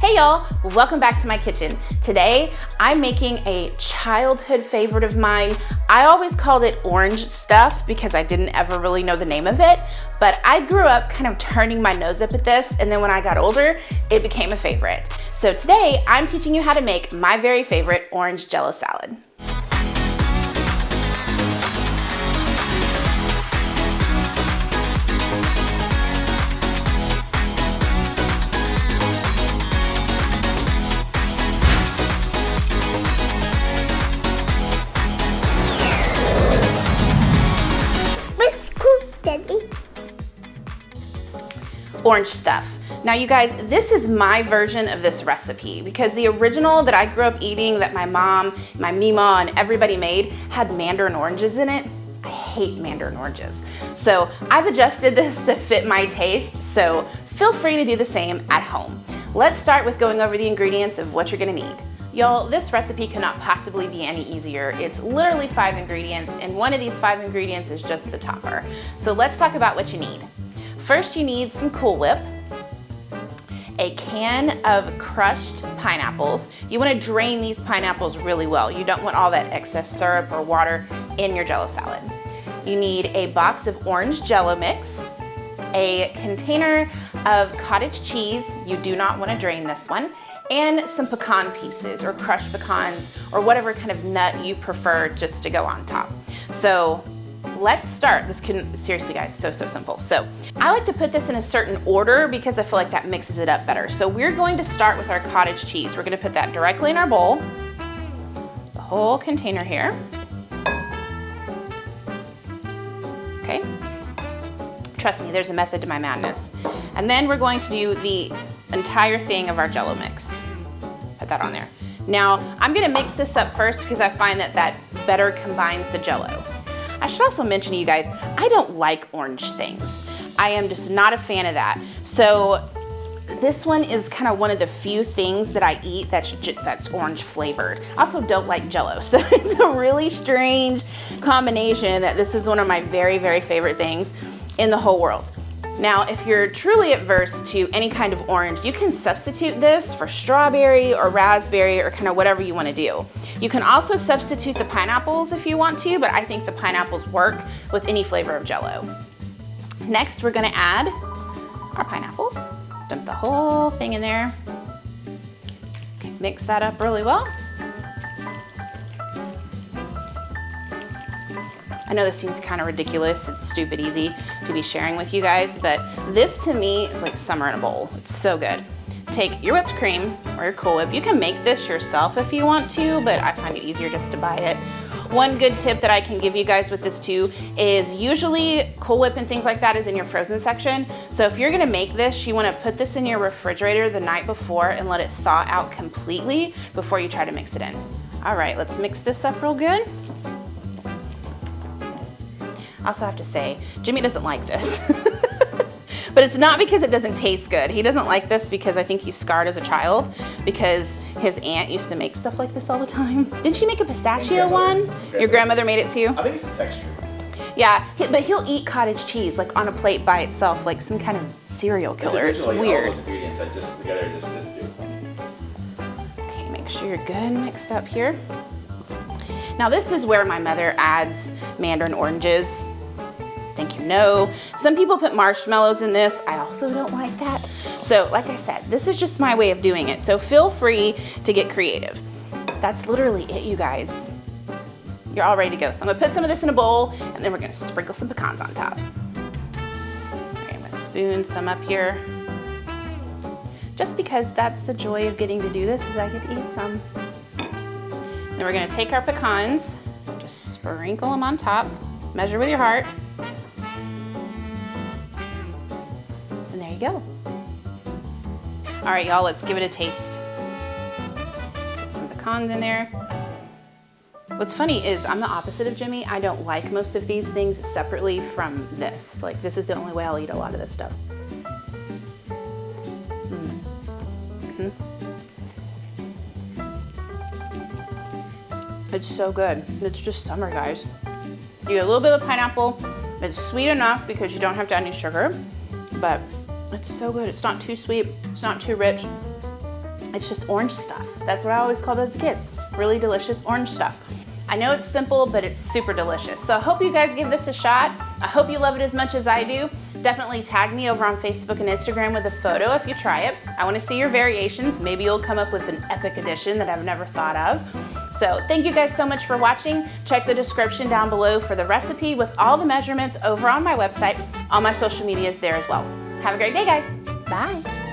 Hey y'all, welcome back to my kitchen. Today, I'm making a childhood favorite of mine. I always called it orange stuff because I didn't ever really know the name of it, but I grew up kind of turning my nose up at this, and then when I got older, it became a favorite. So today, I'm teaching you how to make my very favorite orange Jello salad. Orange stuff. Now you guys, this is my version of this recipe because the original that I grew up eating that my mom, my Memaw, and everybody made had mandarin oranges in it. I hate mandarin oranges. So I've adjusted this to fit my taste, so feel free to do the same at home. Let's start with going over the ingredients of what you're gonna need. Y'all, this recipe cannot possibly be any easier. It's literally 5 ingredients, and one of these 5 ingredients is just the topper. So let's talk about what you need. First, you need some Cool Whip, a can of crushed pineapples. You want to drain these pineapples really well. You don't want all that excess syrup or water in your Jello salad. You need a box of orange Jello mix, a container of cottage cheese. You do not want to drain this one, and some pecan pieces or crushed pecans or whatever kind of nut you prefer just to go on top. So let's start. This can, seriously guys, so simple. So I like to put this in a certain order because I feel like that mixes it up better. So we're going to start with our cottage cheese. We're gonna put that directly in our bowl, the whole container here. Okay, trust me, there's a method to my madness. And then we're going to do the entire thing of our Jello mix. Put that on there. Now, I'm gonna mix this up first because I find that that better combines the Jello. I should also mention to you guys, I don't like orange things. I am just not a fan of that. So this one is kind of one of the few things that I eat that's orange flavored. I also don't like Jello, so it's a really strange combination that this is one of my very favorite things in the whole world. Now, if you're truly averse to any kind of orange, you can substitute this for strawberry or raspberry or kind of whatever you want to do. You can also substitute the pineapples if you want to, but I think the pineapples work with any flavor of Jello. Next, we're gonna add our pineapples. Dump the whole thing in there. Okay, mix that up really well. I know this seems kind of ridiculous. It's stupid easy to be sharing with you guys, but this to me is like summer in a bowl. It's so good. Take your whipped cream or your Cool Whip. You can make this yourself if you want to, but I find it easier just to buy it. One good tip that I can give you guys with this too is usually Cool Whip and things like that is in your frozen section. So if you're gonna make this, you wanna put this in your refrigerator the night before and let it thaw out completely before you try to mix it in. All right, let's mix this up real good. I also have to say, Jimmy doesn't like this. But it's not because it doesn't taste good. He doesn't like this because I think he's scarred as a child because his aunt used to make stuff like this all the time. Didn't she make a pistachio one? Your grandmother made it too? I think it's the texture. Yeah, but he'll eat cottage cheese like on a plate by itself, like some kind of serial killer. It's weird. All those ingredients I just together just didn't do it for me. Okay, make sure you're good mixed up here. Now this is where my mother adds mandarin oranges. I think you know. Some people put marshmallows in this. I also don't like that. So like I said, this is just my way of doing it. So feel free to get creative. That's literally it, you guys. You're all ready to go. So I'm gonna put some of this in a bowl and then we're gonna sprinkle some pecans on top. Okay, I'm gonna spoon some up here. Just because that's the joy of getting to do this is I get to eat some. Then we're gonna take our pecans, just sprinkle them on top. Measure with your heart. And there you go. All right, y'all, let's give it a taste. Put some pecans in there. What's funny is I'm the opposite of Jimmy. I don't like most of these things separately from this. Like, this is the only way I'll eat a lot of this stuff. It's so good. It's just summer, guys. You get a little bit of pineapple. It's sweet enough because you don't have to add any sugar, but it's so good. It's not too sweet. It's not too rich. It's just orange stuff. That's what I always called it as a kid. Really delicious orange stuff. I know it's simple, but it's super delicious. So I hope you guys give this a shot. I hope you love it as much as I do. Definitely tag me over on Facebook and Instagram with a photo if you try it. I want to see your variations. Maybe you'll come up with an epic edition that I've never thought of. So thank you guys so much for watching. Check the description down below for the recipe with all the measurements over on my website. All my social media is there as well. Have a great day, guys. Bye.